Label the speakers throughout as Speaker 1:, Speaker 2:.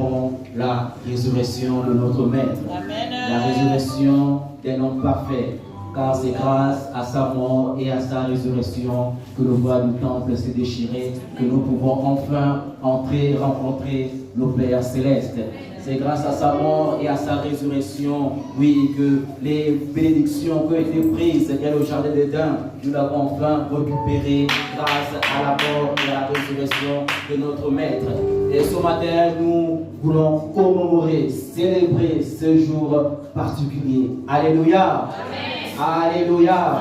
Speaker 1: avons la résurrection de notre Maître.
Speaker 2: Amen.
Speaker 1: La résurrection d'un homme parfait. Car c'est grâce à sa mort et à sa résurrection que le voile du temple s'est déchiré, que nous pouvons enfin rencontrer le Père Céleste. C'est grâce à sa mort et à sa résurrection, oui, que les bénédictions qui ont été prises dans le jardin d'Éden, nous l'avons enfin récupérées grâce à la mort et à la résurrection de notre Maître. Et ce matin, nous voulons commémorer, célébrer ce jour particulier. Alléluia. Amen. Alléluia.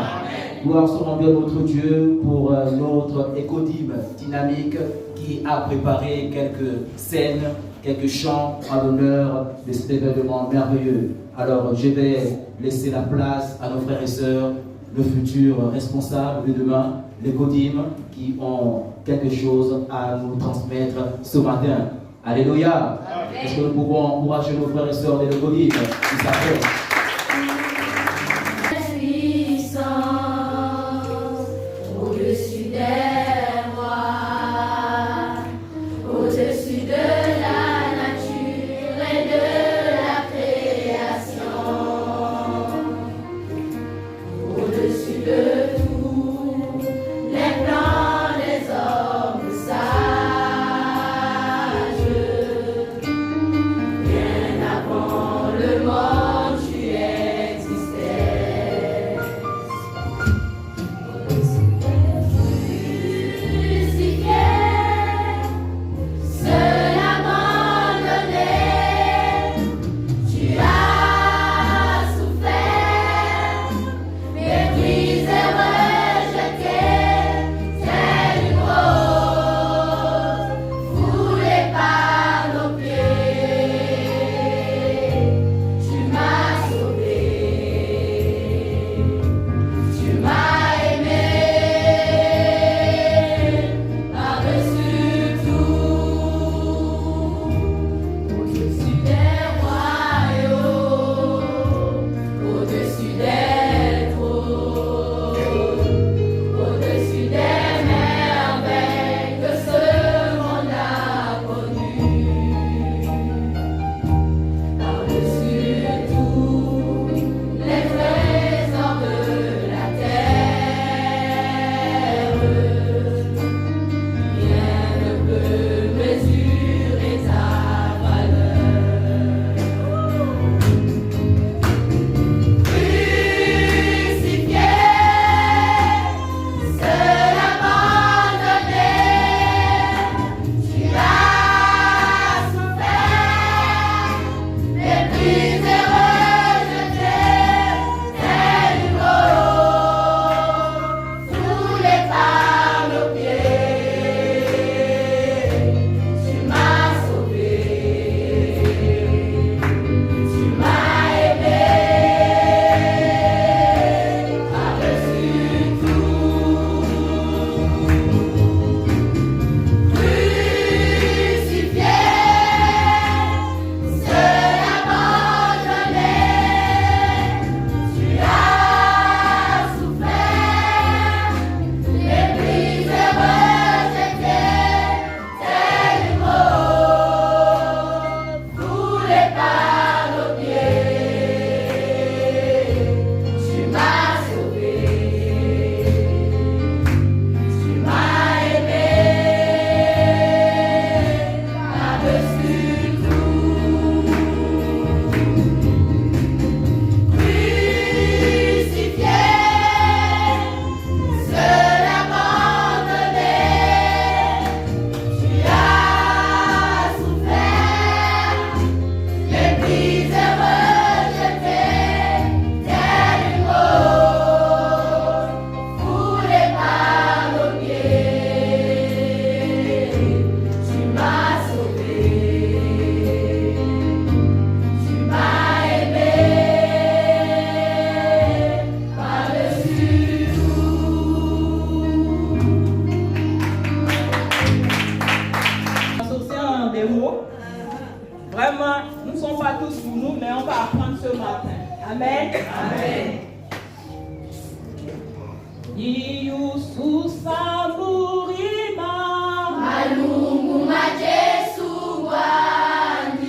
Speaker 1: Gloire soit rendue à notre Dieu pour notre écodime dynamique qui a préparé quelques scènes, quelques chants en l'honneur de cet événement merveilleux. Alors, je vais laisser la place à nos frères et sœurs, le futur responsable de demain, les codimes, qui ont quelque chose à nous transmettre ce matin. Alléluia. Est-ce que nous pouvons encourager nos frères et sœurs des codimes qui s'appellent
Speaker 3: au-dessus des rois, au-dessus de la nature et de la création, au-dessus de tous les plans des hommes sages, bien avant le monde tu existais.
Speaker 2: Vraiment, nous ne sommes pas tous pour nous, mais on va apprendre ce matin. Amen. Amen. Malungu majesu Bwana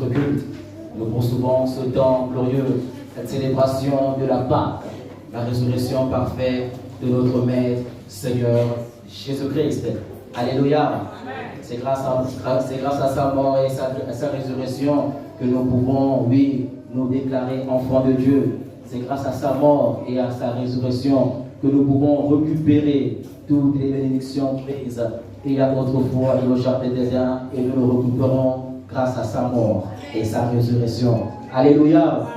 Speaker 1: culte. Nous poursuivons ce temps glorieux, cette célébration de la Pâque, la résurrection parfaite de notre Maître, Seigneur Jésus-Christ. Alléluia. C'est grâce à sa mort et sa résurrection que nous pouvons, oui, nous déclarer enfants de Dieu. C'est grâce à sa mort et à sa résurrection que nous pouvons récupérer toutes les bénédictions prises il y a autrefois dans le jardin d'Éden, et nous le récupérons grâce à sa mort et sa résurrection. Alléluia.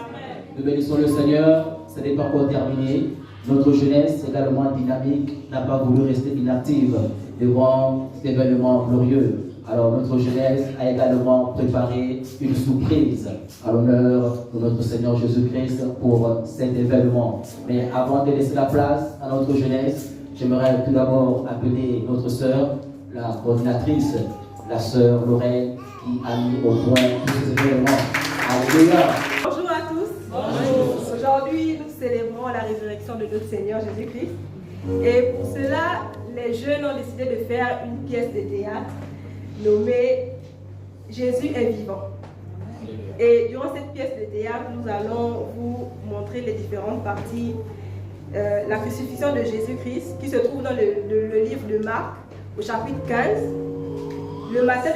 Speaker 1: Nous bénissons le Seigneur. Ce n'est pas encore terminé. Notre jeunesse, également dynamique, n'a pas voulu rester inactive devant cet événement glorieux. Alors notre jeunesse a également préparé une surprise à l'honneur de notre Seigneur Jésus-Christ pour cet événement. Mais avant de laisser la place à notre jeunesse, j'aimerais tout d'abord appeler notre sœur, la coordinatrice, la sœur Lorraine, qui a mis au point tous ces événements. Alléluia.
Speaker 4: Bonjour à tous. Bonjour. Aujourd'hui, nous célébrons la résurrection de notre Seigneur Jésus-Christ. Et pour cela, les jeunes ont décidé de faire une pièce de théâtre nommée Jésus est vivant. Et durant cette pièce de théâtre, nous allons vous montrer les différentes parties. La crucifixion de Jésus-Christ qui se trouve dans le livre de Marc au chapitre 15, le matin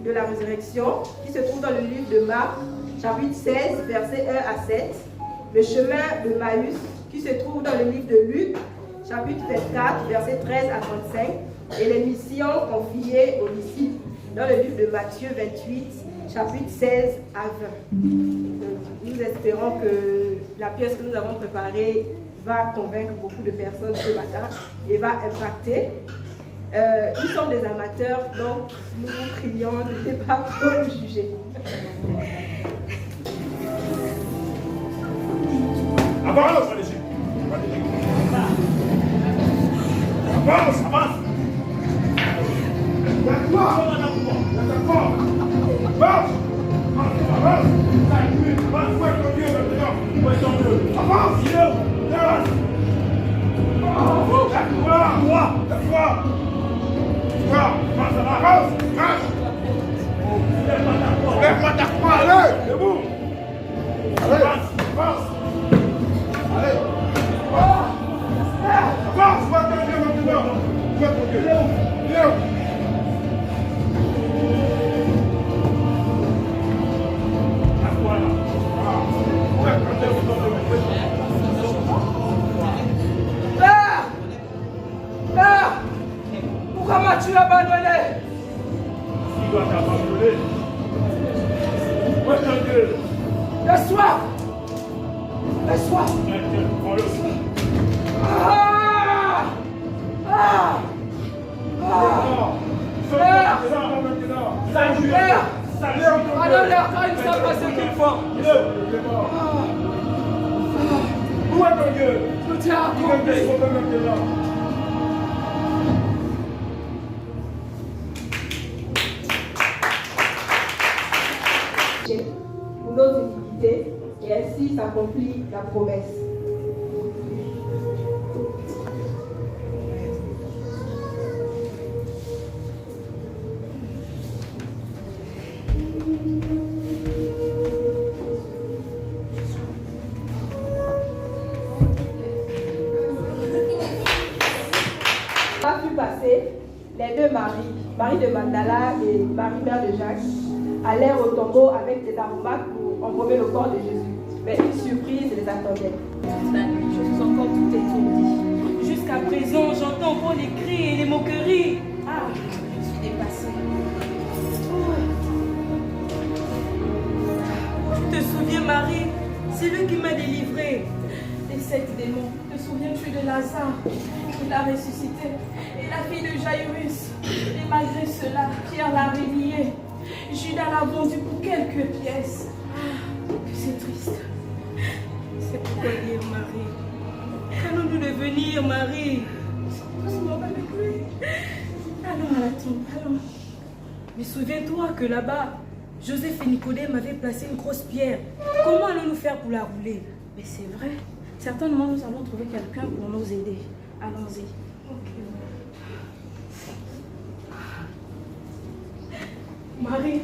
Speaker 4: de la résurrection qui se trouve dans le livre de Marc chapitre 16 versets 1 à 7, le chemin de Maüs qui se trouve dans le livre de Luc chapitre 24 versets 13 à 35 et les missions confiées aux disciples dans le livre de Matthieu 28 chapitre 16 à 20. Nous espérons que la pièce que nous avons préparée va convaincre beaucoup de personnes ce matin et va impacter. Nous sommes des amateurs, donc nous vous prions de ne pas trop nous juger.
Speaker 5: Avance, allez-y. Avance, avance. D'accord. D'accord. Avance. Avance. Lève-moi ta croix, allez, debout. Allez, avance. Allez. Avance, va ton Dieu maintenant. Va ton Dieu. Viens.
Speaker 4: Pourquoi m'as-tu abandonné?
Speaker 5: Il doit t'abandonner. Où est ton Dieu?
Speaker 4: J'ai soif. J'ai soif.
Speaker 5: Prends-le.
Speaker 4: Ah! Ah! Ah! Père! Pardonne-leur quand ils ne savent pas ce qu'ils font.
Speaker 5: Où est ton Dieu?
Speaker 4: Tout est accompli. Pour nos iniquités, et ainsi s'accomplit la promesse. Pas pu passer, les deux Marie de Magdala et Marie mère de Jacques, allèrent au tombeau avec des aromates pour embaumer le corps de Jésus. Mais une surprise les attendait.
Speaker 6: Toute la nuit, je suis encore tout étourdie. Jusqu'à présent, j'entends encore les cris et les moqueries. Ah, je suis dépassée. Tu te souviens, Marie? C'est lui qui m'a délivrée des 7 démons. Te souviens-tu de Lazare? Il l'a ressuscité. Et la fille de Jairus. Et malgré cela, Pierre l'a renié. Judas l'a vendu pour quelques pièces. Ah, que c'est triste. C'est pourquoi dire, Marie. Qu'allons-nous devenir, Marie? Doucement avec lui. Allons à la tombe, allons. Mais souviens-toi que là-bas, Joseph et Nicodème avaient placé une grosse pierre. Comment allons-nous faire pour la rouler? Mais c'est vrai. Certainement, nous allons trouver quelqu'un pour nous aider. Allons-y. Okay. Marie,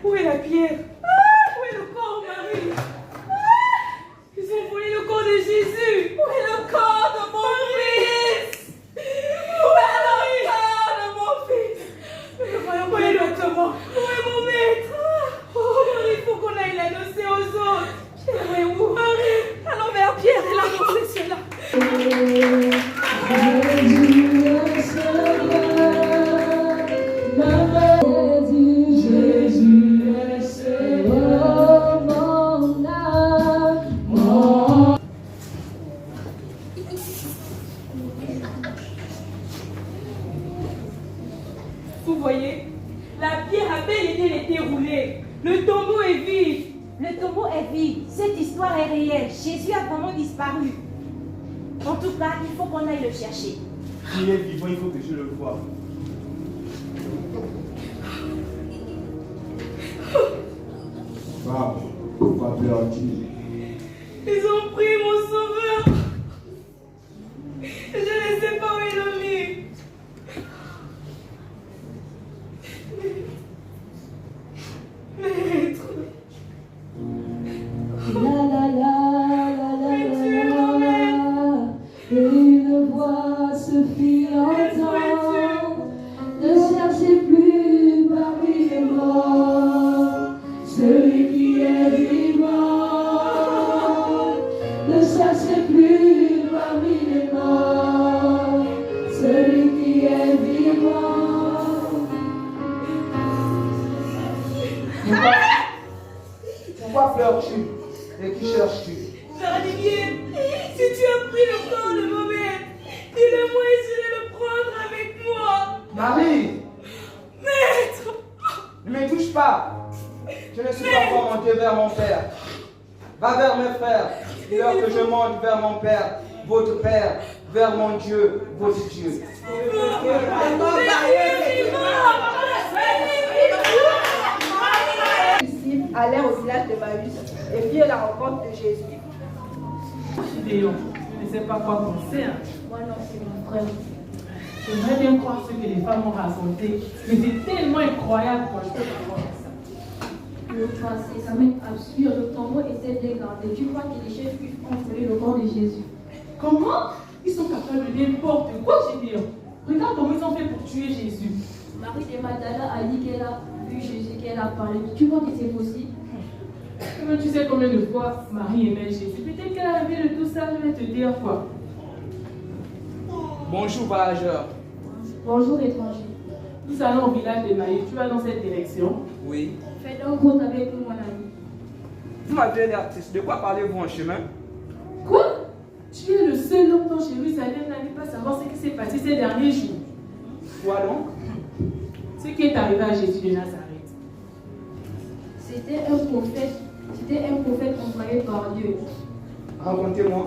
Speaker 6: Où est la pierre? Où est le corps, Marie? Ils ont volé le corps de Jésus. Où est le corps de mon fils? Où est le corps de mon fils? Ne voyons pas exactement. Où est mon maître? Oh, Marie, il faut qu'on aille l'annoncer aux autres. Pierre est où? Marie, allons vers Pierre et l'annoncer cela. Vous voyez, la pierre a bel et bien été roulée. Le tombeau est vide.
Speaker 7: Le tombeau est vide. Cette histoire est réelle. Jésus a vraiment disparu. En tout cas, il faut qu'on aille le chercher.
Speaker 5: S'il est vivant, il faut que je le voie. Papa, pourquoi pleures-tu?
Speaker 6: Ils ont pris mon sauveur. Je ne sais pas où ils l'ont mis. Maître.
Speaker 3: Une voix se fit entendre. Ne cherchez plus parmi les morts celui qui est vivant. Ne cherchez plus parmi les morts celui qui est vivant.
Speaker 8: Pourquoi pleures-tu et qui cherches-tu?
Speaker 6: Jardinier, si tu as pris le corps de mon maître, dis-le-moi et je vais le prendre avec moi.
Speaker 8: Marie,
Speaker 6: Maître,
Speaker 8: ne me touche pas. Je ne suis pas encore monté vers mon Père. Va vers mes frères. Dis-leur que je monte vers mon Père, votre Père, vers mon Dieu, votre Dieu.
Speaker 4: Les disciples allèrent au village de Maüs et firent la rencontre de Jésus.
Speaker 9: Léon, je ne sais pas quoi penser.
Speaker 3: Moi non, c'est mon frère.
Speaker 9: J'aimerais bien croire ce que les femmes ont raconté, mais c'est tellement incroyable que je peux pas croire ça.
Speaker 3: Le passé, ça m'est absurde. Le tombeau était bien gardé. Tu crois que les chefs ont volé le corps de Jésus?
Speaker 9: Comment? Ils sont capables de n'importe quoi, Gédéon. Regarde comment ils ont fait pour tuer Jésus.
Speaker 3: Marie de Magdala a dit qu'elle a vu Jésus, qu'elle a parlé. Tu crois que c'est possible?
Speaker 9: Mais tu sais combien de fois Marie aimait Jésus. Peut-être qu'elle a vu de tout ça, je vais te dire quoi.
Speaker 8: Bonjour, voyageur.
Speaker 3: Bonjour, étranger.
Speaker 9: Nous allons au village de Maïs. Tu vas dans cette direction.
Speaker 8: Oui.
Speaker 3: Fais donc route avec nous, mon ami.
Speaker 8: Vous m'avez l'air triste. De quoi parlez-vous en chemin?
Speaker 9: Quoi? Tu es le seul homme dont Jérusalem n'allait pas savoir ce qui s'est passé ces derniers jours.
Speaker 8: Quoi donc?
Speaker 9: Ce qui est arrivé à Jésus de Nazareth.
Speaker 3: C'était un prophète envoyé par Dieu.
Speaker 8: Racontez-moi.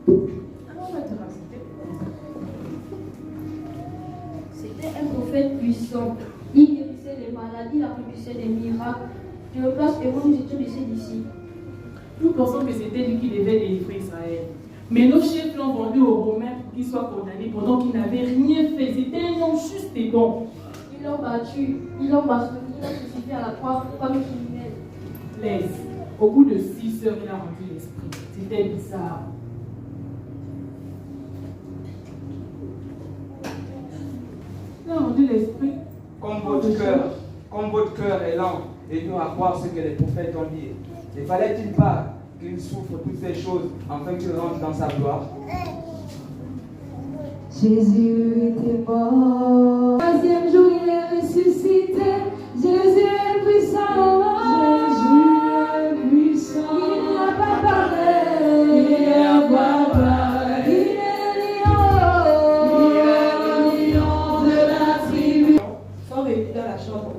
Speaker 9: Alors on va te raconter.
Speaker 3: C'était un prophète puissant. Il guérissait les maladies, il accomplissait des miracles. De nos places et moi, nous étions de ses disciples.
Speaker 9: Nous pensons que c'était lui qui devait délivrer Israël. Mais nos chefs l'ont vendu aux Romains pour qu'il soit condamné pendant qu'il n'avait rien fait. C'était un homme juste et bon.
Speaker 3: Ils l'ont battu, ils l'ont bastonné, il a crucifié à la croix comme un criminel.
Speaker 9: Laisse. Au bout de 6 heures, il a rendu l'esprit. C'était bizarre. Il a rendu l'esprit.
Speaker 8: Comme votre cœur est lent et dur à croire ce que les prophètes ont dit. Ne fallait-il pas qu'il souffre toutes ces choses afin qu'il rentre dans sa gloire?
Speaker 3: Jésus était mort. Troisième jour, il est ressuscité. Jésus est puissant. Jésus est puissant. Il n'a pas parlé. Il n'a pas parlé. Il est le lion de la tribu.
Speaker 4: Sont venus dans la chambre.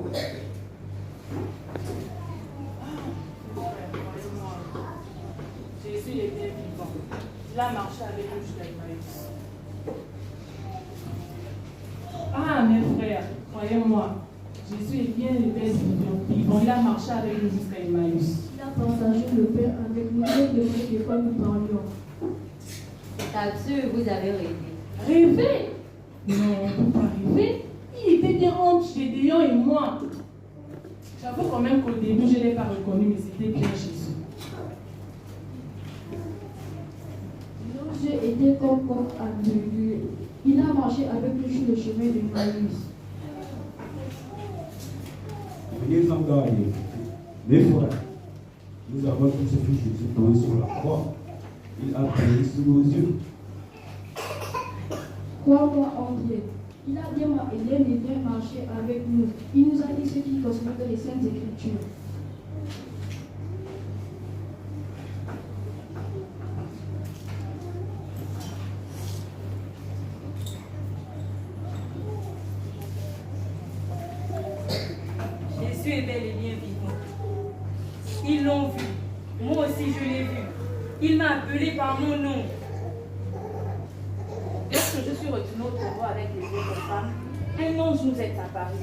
Speaker 9: Jésus était vivant. Il a marché avec nous jusqu'à Emmaüs. Ah, mes frères, croyez-moi, Jésus est bien le Père vivant. Il a marché avec nous jusqu'à Emmaüs.
Speaker 3: Il a partagé le pain avec nous et de fois nous parlions.
Speaker 7: C'est absurde, vous avez rêvé.
Speaker 9: Rêver? Non, on ne peut pas rêver. Il était bien entre Gédéon et moi. J'avoue quand même qu'au début, je ne l'ai pas reconnu, mais c'était bien Jésus.
Speaker 3: Nos yeux étaient comme aveugles. Il a marché avec nous sur le chemin de Maïs.
Speaker 5: Venez encore à l'écouter. Mes frères, nous avons tous vu Jésus posé sur la croix. Il a payé sous nos yeux.
Speaker 3: Crois-moi, André. Il a bien marché avec nous. Il nous a dit ce qui concerne les Saintes Écritures.
Speaker 6: Jésus est bel et bien vivant. Ils l'ont vu. Moi aussi je l'ai vu. Il m'a appelé par mon nom. Lorsque je suis retournée au travail avec les autres femmes, un ange nous est apparu.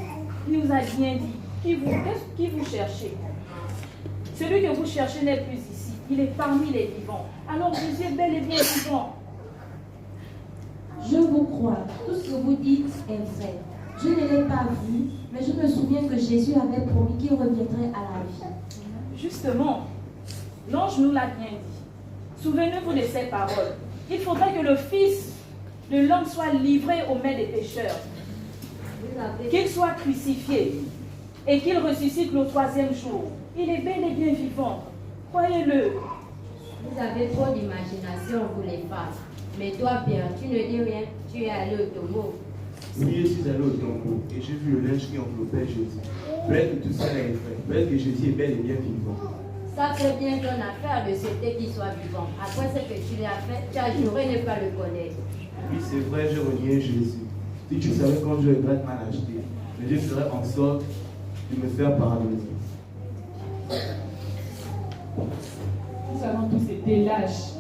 Speaker 6: Il nous a bien dit, qui vous cherchez? Celui que vous cherchez n'est plus ici. Il est parmi les vivants. Alors Jésus est bel et bien vivant.
Speaker 7: Je vous crois. Tout ce que vous dites est vrai. Je ne l'ai pas vu, mais je me souviens que Jésus avait promis qu'il reviendrait à la vie.
Speaker 6: Justement, l'ange nous l'a bien dit. Souvenez-vous de ces paroles. Il faudrait que le Fils de l'homme soit livré aux mains des pécheurs, qu'il soit crucifié et qu'il ressuscite le 3e jour. Il est bel et bien vivant. Croyez-le.
Speaker 7: Vous avez trop d'imagination, vous les femmes. Mais toi, bien, tu ne dis rien. Tu es allé au tombeau.
Speaker 10: Oui, je suis allé au tombeau et j'ai vu le linge qui enveloppait Jésus. Peut-être que tout ça est vrai. Peut-être que Jésus est bel et bien vivant.
Speaker 7: Ça fait bien ton affaire de souhaiter qu'il soit vivant. Après ce que tu lui as fait, tu as juré ne pas le connaître.
Speaker 10: Oui, c'est vrai, je renié Jésus. Si tu savais quand je regrette mal acheté, mais je ferais en sorte de me faire pardonner.
Speaker 9: Nous avons tous été lâches.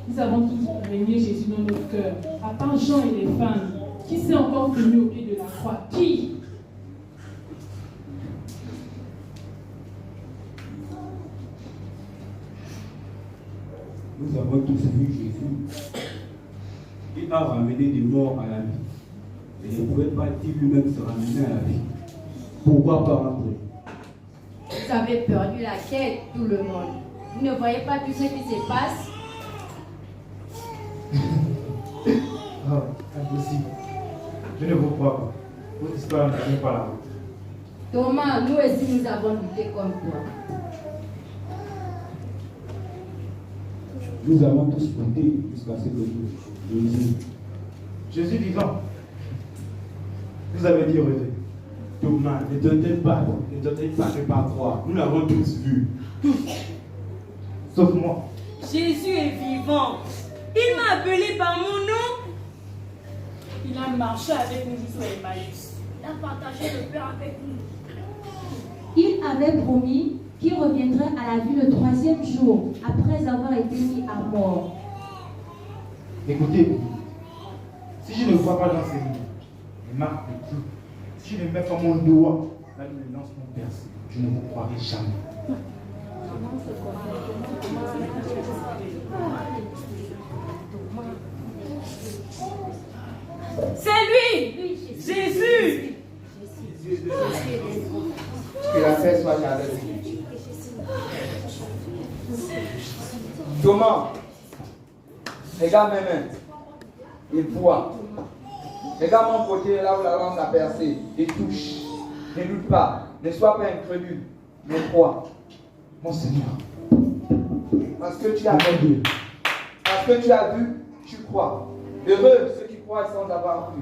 Speaker 9: Nous avons tous régné Jésus dans nos cœurs. À part Jean et les femmes, qui s'est encore tenu au pied de la croix? Qui?
Speaker 5: Nous avons tous vu Jésus. Il a ramené des morts à la vie. Et ne pouvait pas-il lui-même se ramener à la vie? Pourquoi pas rentrer?
Speaker 7: Vous avez perdu la tête, tout le monde. Vous ne voyez pas tout ce qui se passe?
Speaker 11: Oh, impossible. Je ne vous crois pas. Votre histoire ne tient pas la route.
Speaker 7: Thomas, nous aussi nous avons lutté comme toi.
Speaker 5: Nous avons tous compté jusqu'à ce que Jésus.
Speaker 11: Jésus vivant. Vous avez dit heureux.
Speaker 10: Thomas, ne tentez pas de pas croire. Nous l'avons tous vu.
Speaker 11: Tous. Sauf moi.
Speaker 6: Jésus est vivant. Il m'a appelé par mon nom.
Speaker 9: Il a marché avec nous jusqu'à Emmaüs.
Speaker 6: Il a partagé le pain avec nous.
Speaker 7: Il avait promis qu'il reviendrait à la vie le 3e jour, après avoir été mis à mort.
Speaker 11: Écoutez, si je ne crois pas dans ces mots, les marques de Dieu, si je ne mets pas mon doigt là où les lances m'ont percé, je ne vous croirai jamais.
Speaker 6: C'est lui, Jésus.
Speaker 8: Que la paix soit avec vous. Thomas, regarde mes mains. Il voit. Regarde mon côté, là où la lance a percé. Il touche. Ne doute pas. Ne sois pas incrédule. Mais crois.
Speaker 11: Mon Seigneur.
Speaker 8: Parce que tu as vu. Parce que tu as vu, tu crois. Heureux ceux qui croient sans avoir vu.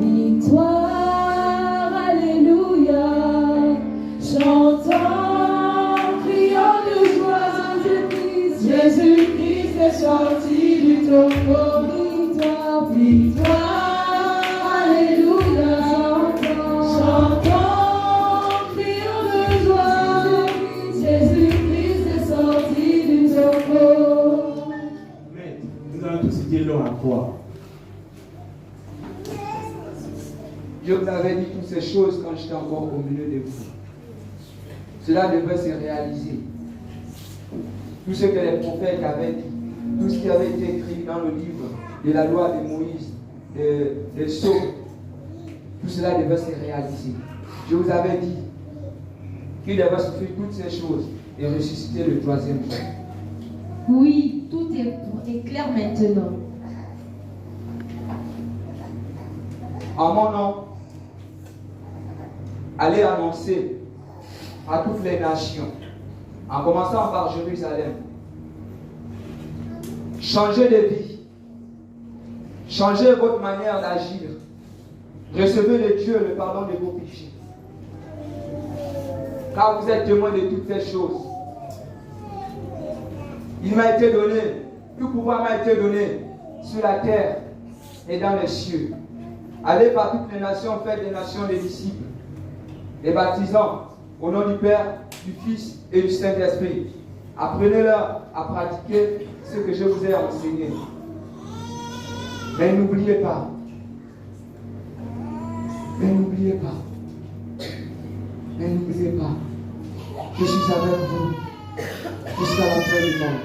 Speaker 3: Victoire, alléluia, chantons, crions de joie, Jésus-Christ est sorti du tombeau. Victoire, victoire, alléluia, chantons, crions de joie, Jésus-Christ est sorti du tombeau.
Speaker 10: Mais nous avons tous été longs à croire.
Speaker 8: Je vous avais dit toutes ces choses quand j'étais encore au milieu de vous. Cela devait se réaliser. Tout ce que les prophètes avaient dit, tout ce qui avait été écrit dans le livre de la loi de Moïse, de Sceaux, tout cela devait se réaliser. Je vous avais dit qu'il devait souffrir toutes ces choses et ressusciter le troisième jour.
Speaker 7: Oui, tout est clair maintenant.
Speaker 8: En mon nom, allez annoncer à toutes les nations, en commençant par Jérusalem, changez de vie, changez votre manière d'agir, recevez de Dieu le pardon de vos péchés, car vous êtes témoins de toutes ces choses. Il m'a été donné, tout pouvoir m'a été donné sur la terre et dans les cieux. Allez par toutes les nations, faites des nations des disciples, les baptisant au nom du Père, du Fils et du Saint-Esprit. Apprenez-leur à pratiquer ce que je vous ai enseigné. Mais n'oubliez pas, je suis avec vous jusqu'à la fin du monde.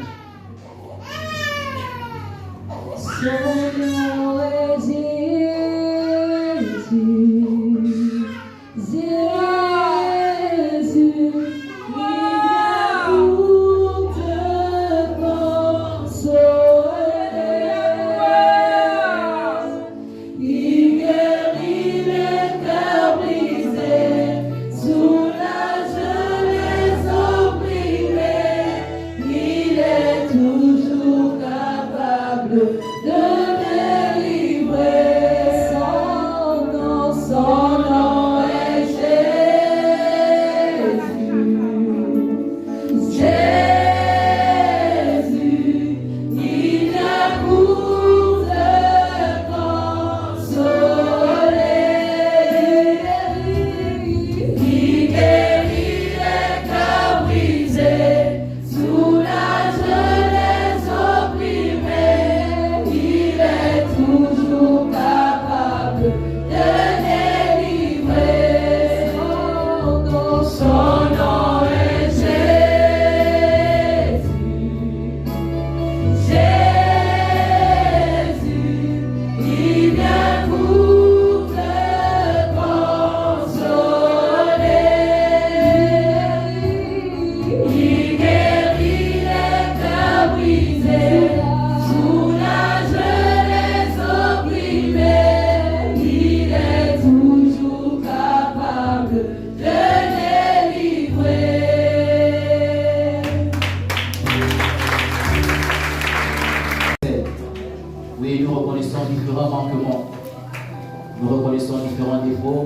Speaker 3: Son nom est Jésus, Jésus, il vient pour te consoler, il guérit les cœurs brisés, soulage les opprimés, il est toujours capable de délivrer. Son nom est Jésus, Jésus, il vient pour te consoler, il guérit les cœurs brisés, soulage les opprimés, il est toujours capable de délivrer. Son nom est Jésus, Jésus, il vient pour te consoler, il guérit les cœurs brisés, soulage les opprimés, il est toujours capable de délivrer.
Speaker 1: Oui, nous reconnaissons différents manquements, nous reconnaissons différents défauts,